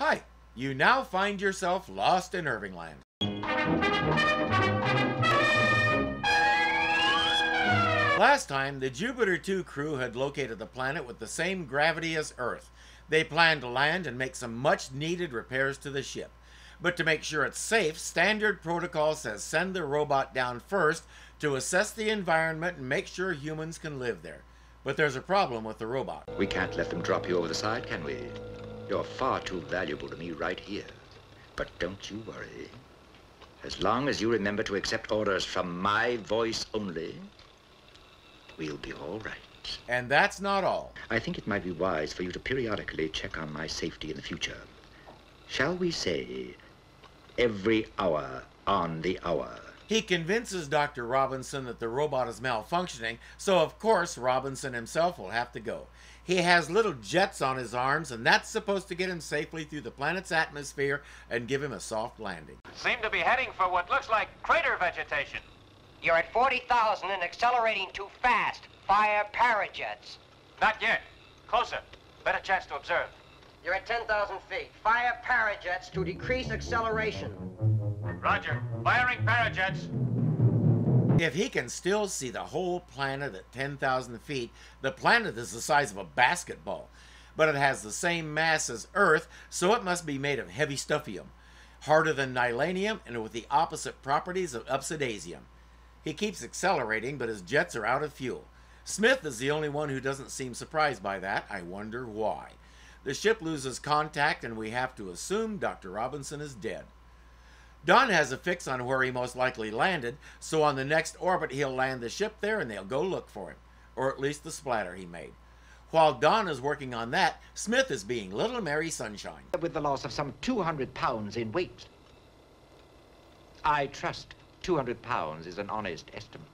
Hi, you now find yourself lost in Irvingland. Last time, the Jupiter 2 crew had located the planet with the same gravity as Earth. They planned to land and make some much needed repairs to the ship. But to make sure it's safe, standard protocol says send the robot down first to assess the environment and make sure humans can live there. But there's a problem with the robot. We can't let them drop you over the side, can we? You're far too valuable to me right here. But don't you worry. As long as you remember to accept orders from my voice only, we'll be all right. And that's not all. I think it might be wise for you to periodically check on my safety in the future. Shall we say, every hour on the hour? He convinces Dr. Robinson that the robot is malfunctioning, so of course Robinson himself will have to go. He has little jets on his arms, and that's supposed to get him safely through the planet's atmosphere and give him a soft landing. Seem to be heading for what looks like crater vegetation. You're at 40,000 and accelerating too fast. Fire parajets. Not yet. Closer. Better chance to observe. You're at 10,000 feet. Fire parajets to decrease acceleration. Roger. Firing parajets. If he can still see the whole planet at 10,000 feet, the planet is the size of a basketball. But it has the same mass as Earth, so it must be made of heavy stuffium, harder than nylanium and with the opposite properties of obsidian. He keeps accelerating, but his jets are out of fuel. Smith is the only one who doesn't seem surprised by that. I wonder why. The ship loses contact, and we have to assume Dr. Robinson is dead. Don has a fix on where he most likely landed, so on the next orbit he'll land the ship there and they'll go look for him, or at least the splatter he made. While Don is working on that, Smith is being Little Mary Sunshine. With the loss of some 200 pounds in weight. I trust 200 pounds is an honest estimate.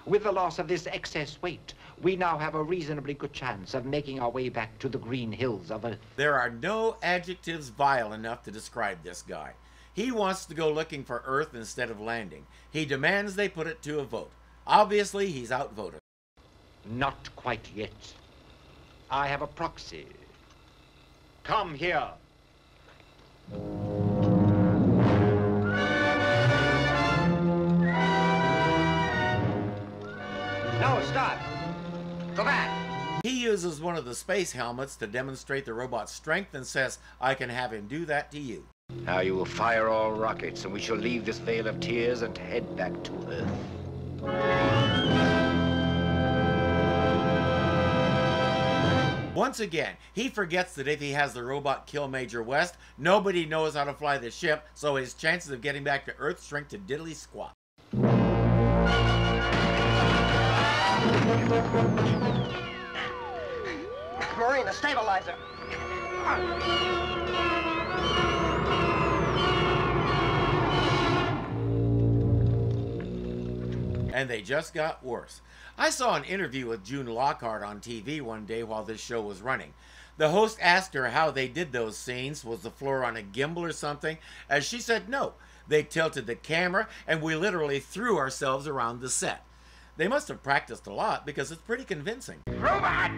With the loss of this excess weight, we now have a reasonably good chance of making our way back to the green hills of Earth. There are no adjectives vile enough to describe this guy. He wants to go looking for Earth instead of landing. He demands they put it to a vote. Obviously, he's outvoted. Not quite yet. I have a proxy. Come here. No, stop. Go back. He uses one of the space helmets to demonstrate the robot's strength and says, I can have him do that to you. Now you will fire all rockets, and we shall leave this vale of tears and head back to Earth. Once again, he forgets that if he has the robot kill Major West, nobody knows how to fly the ship, so his chances of getting back to Earth shrink to diddly squat. Marine, the stabilizer. And they just got worse. I saw an interview with June Lockhart on TV one day while this show was running. The host asked her how they did those scenes. Was the floor on a gimbal or something? As she said no. They tilted the camera and we literally threw ourselves around the set. They must have practiced a lot because it's pretty convincing. Robot!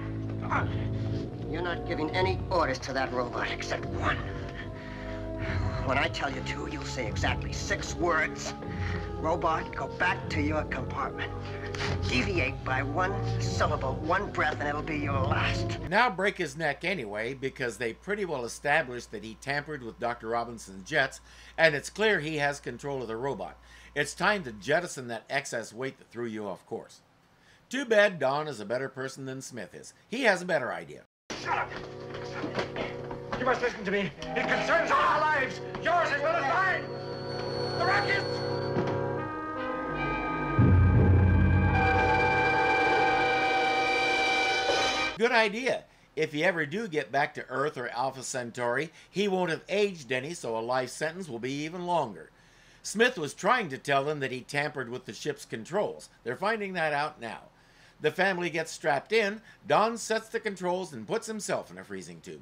You're not giving any orders to that robot except one. When I tell you to, you'll say exactly 6 words. Robot, go back to your compartment. Deviate by 1 syllable, 1 breath, and it'll be your last. Now break his neck anyway, because they pretty well established that he tampered with Dr. Robinson's jets, and it's clear he has control of the robot. It's time to jettison that excess weight that threw you off course. Too bad Don is a better person than Smith is. He has a better idea. Shut up! You must listen to me. It concerns all our lives. Yours as well as mine. The rockets! Good idea. If you ever do get back to Earth or Alpha Centauri, he won't have aged any, so a life sentence will be even longer. Smith was trying to tell them that he tampered with the ship's controls. They're finding that out now. The family gets strapped in, Don sets the controls and puts himself in a freezing tube.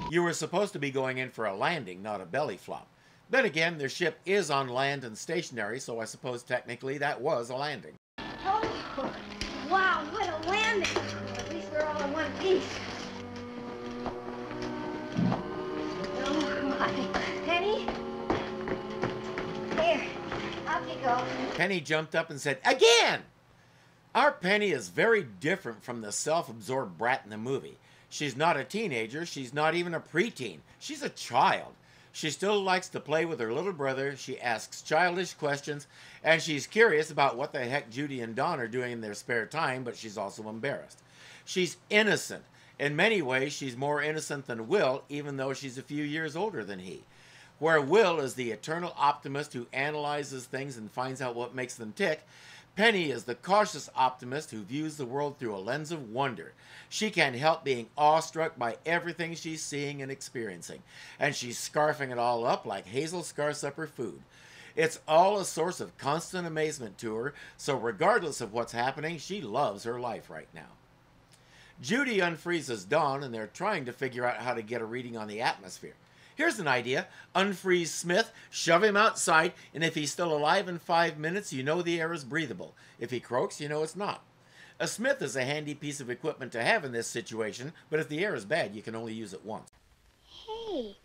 You were supposed to be going in for a landing, not a belly flop. Then again, their ship is on land and stationary, so I suppose technically that was a landing. Oh, wow, what a landing. Well, at least we're all in one piece. Oh, my. Penny? Here, up you go. Penny jumped up and said, "Again!" Our Penny is very different from the self-absorbed brat in the movie. She's not a teenager, she's not even a preteen. She's a child. She still likes to play with her little brother, she asks childish questions, and she's curious about what the heck Judy and Don are doing in their spare time, but she's also embarrassed. She's innocent. In many ways, she's more innocent than Will, even though she's a few years older than he. Where Will is the eternal optimist who analyzes things and finds out what makes them tick, Penny is the cautious optimist who views the world through a lens of wonder. She can't help being awestruck by everything she's seeing and experiencing, and she's scarfing it all up like Hazel scarfs up her food. It's all a source of constant amazement to her, so regardless of what's happening, she loves her life right now. Judy unfreezes Dawn, and they're trying to figure out how to get a reading on the atmosphere. Here's an idea. Unfreeze Smith, shove him outside, and if he's still alive in 5 minutes, you know the air is breathable. If he croaks, you know it's not. A Smith is a handy piece of equipment to have in this situation, but if the air is bad, you can only use it once. Hey,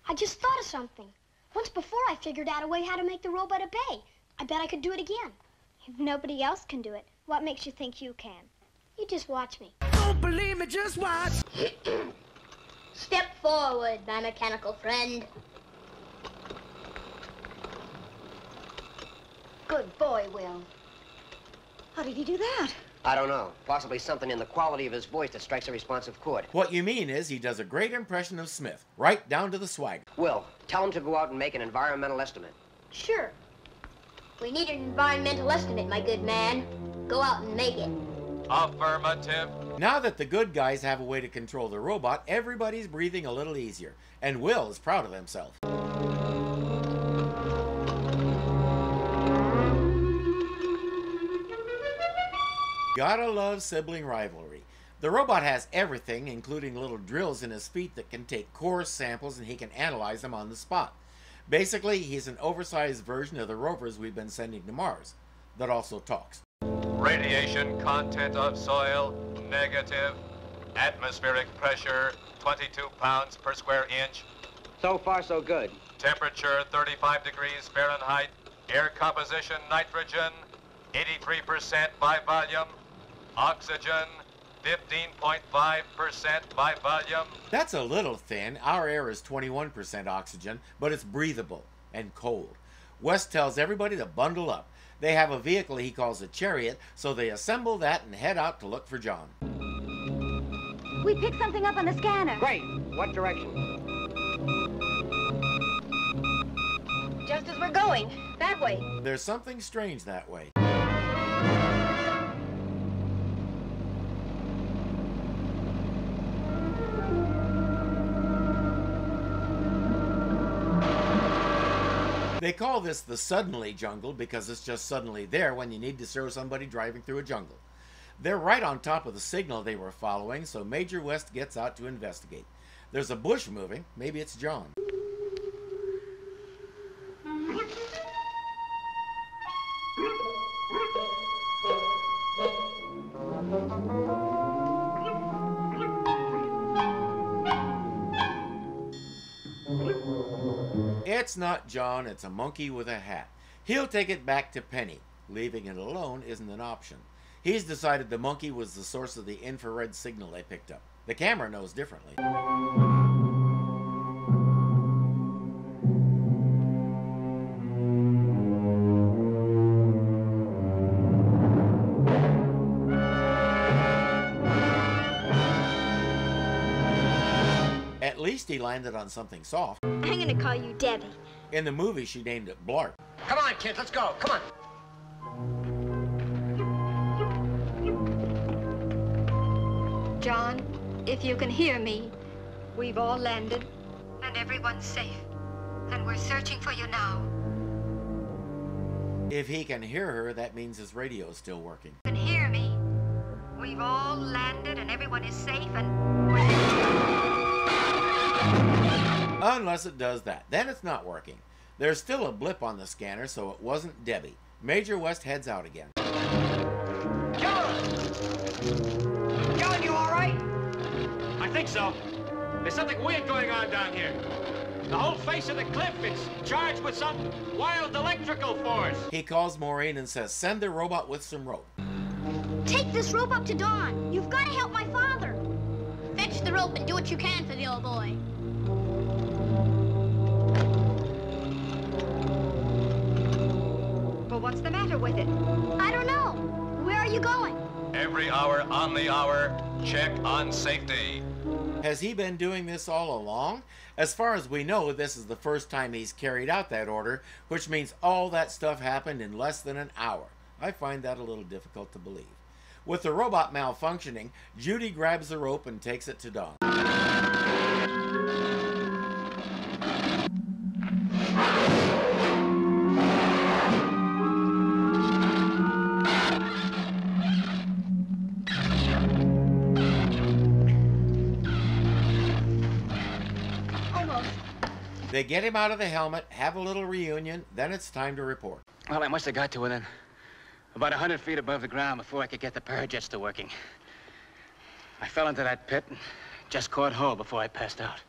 I just thought of something. Once before, I figured out a way how to make the robot obey. I bet I could do it again. If nobody else can do it, what makes you think you can? You just watch me. Don't believe me, just watch. Step forward, my mechanical friend. Good boy, Will. How did he do that? I don't know. Possibly something in the quality of his voice that strikes a responsive chord. What you mean is he does a great impression of Smith, right down to the swagger. Will, tell him to go out and make an environmental estimate. Sure. We need an environmental estimate, my good man. Go out and make it. Affirmative. Now that the good guys have a way to control the robot, everybody's breathing a little easier, and Will is proud of himself. Gotta love sibling rivalry. The robot has everything, including little drills in his feet that can take core samples and he can analyze them on the spot. Basically, he's an oversized version of the rovers we've been sending to Mars, that also talks. Radiation content of soil, negative. Atmospheric pressure, 22 pounds per square inch. So far, so good. Temperature, 35 degrees Fahrenheit. Air composition, nitrogen, 83% by volume. Oxygen, 15.5% by volume. That's a little thin. Our air is 21% oxygen, but it's breathable and cold. West tells everybody to bundle up. They have a vehicle he calls a chariot, so they assemble that and head out to look for John. We picked something up on the scanner. Great. What direction? Just as we're going. That way. There's something strange that way. They call this the suddenly jungle because it's just suddenly there when you need to show somebody driving through a jungle. They're right on top of the signal they were following, so Major West gets out to investigate. There's a bush moving. Maybe it's John. It's not John, it's a monkey with a hat. He'll take it back to Penny. Leaving it alone isn't an option. He's decided the monkey was the source of the infrared signal they picked up. The camera knows differently. At least he landed on something soft. I'm gonna call you Debbie. In the movie, she named it Blarp. Come on, kids, let's go. Come on. John, if you can hear me, we've all landed. And everyone's safe. And we're searching for you now. If he can hear her, that means his radio is still working. You can hear me. We've all landed and everyone is safe and... Unless it does that. Then it's not working. There's still a blip on the scanner, so it wasn't Debbie. Major West heads out again. John! John, you all right? I think so. There's something weird going on down here. The whole face of the cliff, it's charged with some wild electrical force. He calls Maureen and says, send the robot with some rope. Take this rope up to Dawn. You've got to help my father. Fetch the rope and do what you can for the old boy. Well, what's the matter with it? I don't know. Where are you going? Every hour on the hour, check on safety. Has he been doing this all along? As far as we know, this is the first time he's carried out that order, which means all that stuff happened in less than an hour. I find that a little difficult to believe. With the robot malfunctioning, Judy grabs the rope and takes it to Dawn. They get him out of the helmet, have a little reunion, then it's time to report. Well, I must have got to within about 100 feet above the ground before I could get the parajets to working. I fell into that pit and just caught hold before I passed out.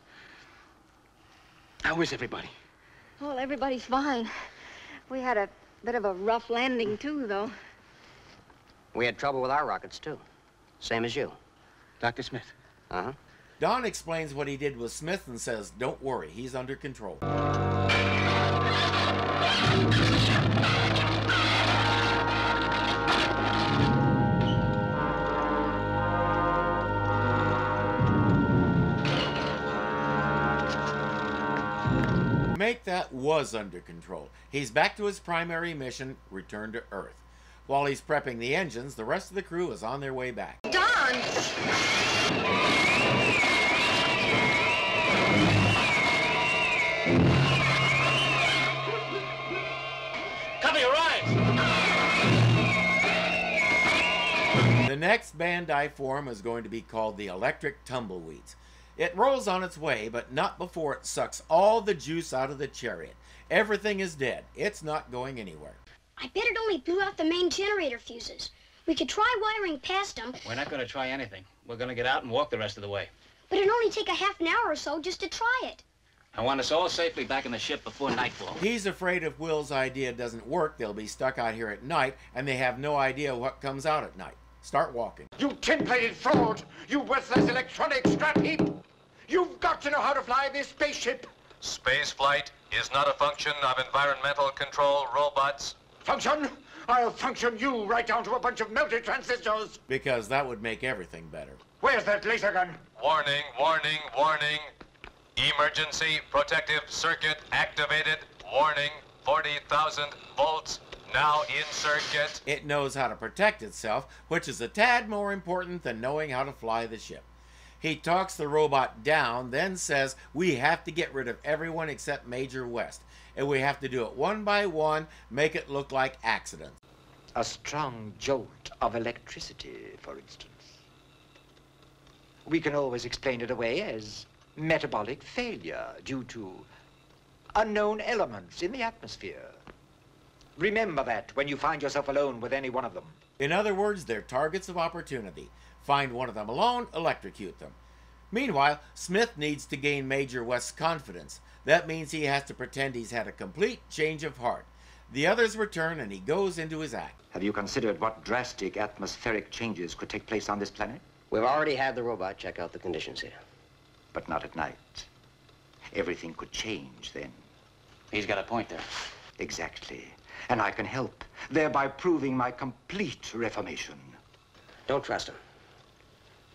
How is everybody? Well, everybody's fine. We had a bit of a rough landing, too, though. We had trouble with our rockets, too. Same as you. Dr. Smith? Uh-huh. Don explains what he did with Smith and says, don't worry, he's under control. Make that was under control. He's back to his primary mission, return to Earth. While he's prepping the engines, the rest of the crew is on their way back. Don! Cover your eyes! The next band I form is going to be called the Electric Tumbleweeds. It rolls on its way, but not before it sucks all the juice out of the chariot. Everything is dead. It's not going anywhere. I bet it only blew out the main generator fuses. We could try wiring past them, We're not going to try anything. We're going to get out and walk the rest of the way. but it'd only take a half an hour or so just to try it. I want us all safely back in the ship before nightfall. He's afraid if Will's idea doesn't work, they'll be stuck out here at night, and they have no idea what comes out at night. Start walking. You tin-plated fraud! You worthless electronic scrap heap! You've got to know how to fly this spaceship! Space flight is not a function of environmental control robots. Function? I'll function you right down to a bunch of melted transistors! Because that would make everything better. Where's that laser gun? Warning, warning, warning. Emergency protective circuit activated. Warning, 40,000 volts now in circuit. It knows how to protect itself, which is a tad more important than knowing how to fly the ship. He talks the robot down, then says we have to get rid of everyone except Major West. And we have to do it one by one, make it look like accidents. A strong jolt of electricity, for instance. We can always explain it away as metabolic failure due to unknown elements in the atmosphere. Remember that when you find yourself alone with any one of them. In other words, they're targets of opportunity. Find one of them alone, electrocute them. Meanwhile, Smith needs to gain Major West's confidence. That means he has to pretend he's had a complete change of heart. The others return and he goes into his act. Have you considered what drastic atmospheric changes could take place on this planet? We've already had the robot check out the conditions here. But not at night. Everything could change then. He's got a point there. Exactly. And I can help, thereby proving my complete reformation. Don't trust him.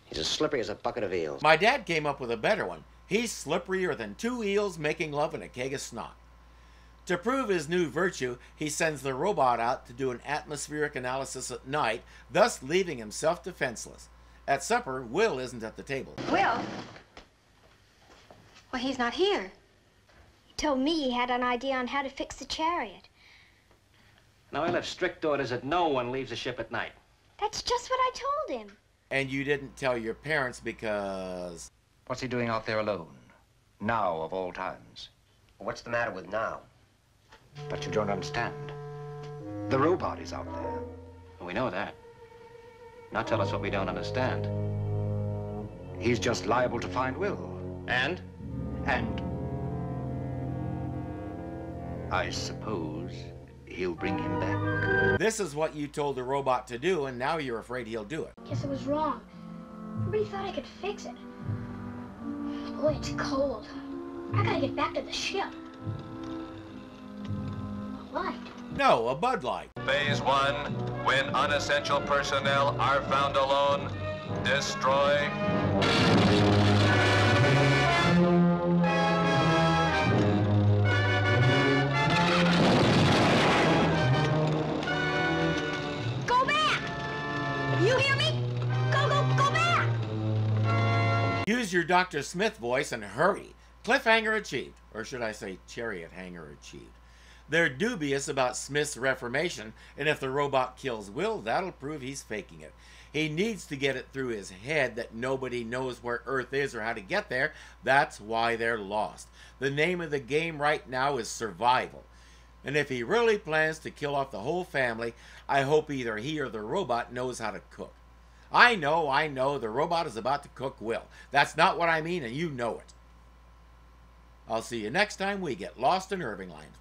He's as slippery as a bucket of eels. My dad came up with a better one. He's slipperier than two eels making love in a keg of snot. To prove his new virtue, he sends the robot out to do an atmospheric analysis at night, thus leaving himself defenseless. At supper, Will isn't at the table. Will? Well, he's not here. He told me he had an idea on how to fix the chariot. Now, I left strict orders that no one leaves the ship at night. That's just what I told him. And you didn't tell your parents because... What's he doing out there alone? Now, of all times. What's the matter with now? But you don't understand. The robot is out there. We know that. Now tell us what we don't understand. He's just liable to find Will. And? And I suppose he'll bring him back. This is what you told the robot to do, and now you're afraid he'll do it. Guess I was wrong. I really thought I could fix it. Boy, it's cold. I gotta get back to the ship. A light. No, a Bud Light. Phase 1, when unessential personnel are found alone, destroy. Go back! You hear me? Go back! Use your Dr. Smith voice and hurry. Cliffhanger achieved. Or should I say chariot hanger achieved. They're dubious about Smith's reformation, and if the robot kills Will, that'll prove he's faking it. He needs to get it through his head that nobody knows where Earth is or how to get there. That's why they're lost. The name of the game right now is survival. And if he really plans to kill off the whole family, I hope either he or the robot knows how to cook. I know, the robot is about to cook Will. That's not what I mean, and you know it. I'll see you next time we get lost in Irvingland.